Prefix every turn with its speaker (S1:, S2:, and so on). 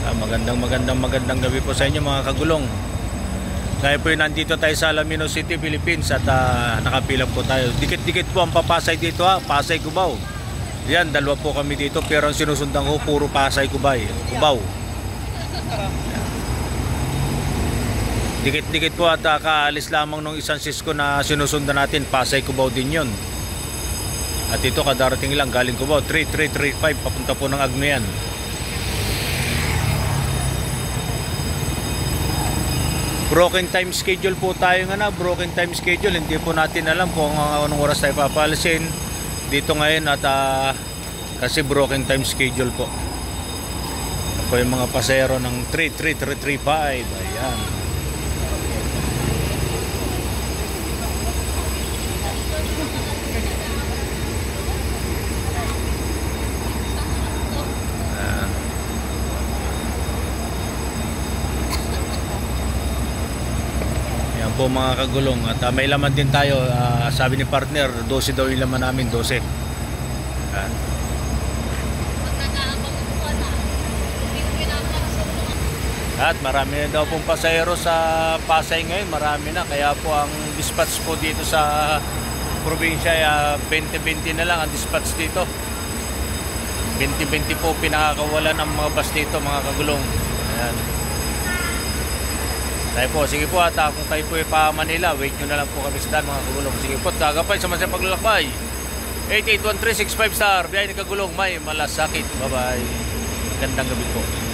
S1: Magandang gabi po sa inyo mga kagulong. Ngayon po nandito tayo sa Alaminos City, Philippines at nakapila po tayo. Dikit-dikit po ang papasay dito Pasay, Cubao. Yan, dalawa po kami dito pero ang sinusundan ko puro Pasay, Cubao. Dikit-dikit po at kaalis lamang ng isang Cisco na sinusundan natin. Pasay, Cubao din yun. At ito kadarating lang galing Cubao, 3335 papunta po ng Agnoyan. Broken time schedule po tayo broken time schedule. Hindi po natin alam kung anong oras tayo papalisin dito ngayon at kasi broken time schedule po. Ito po yung mga pasero ng 33335. Ayan. Po mga kagulong at may laman din tayo, sabi ni partner 12 daw yung laman namin, 12. At marami na daw pong pasahero sa Pasay ngayon, marami na, kaya po ang dispatch po dito sa probinsya 20-20 na lang ang dispatch dito. 20-20 po pinakakawalan ng mga bus dito mga kagulong. Ayan. Tayo po, sige po at kung kayo po pa Manila, wait nyo na lang po kami sa daan mga kagulong. Sige po, tagapay sa masayang paglalakbay. 881365 star, biyahe ni kagulong, may malasakit. Bye bye. Gandang gabi po.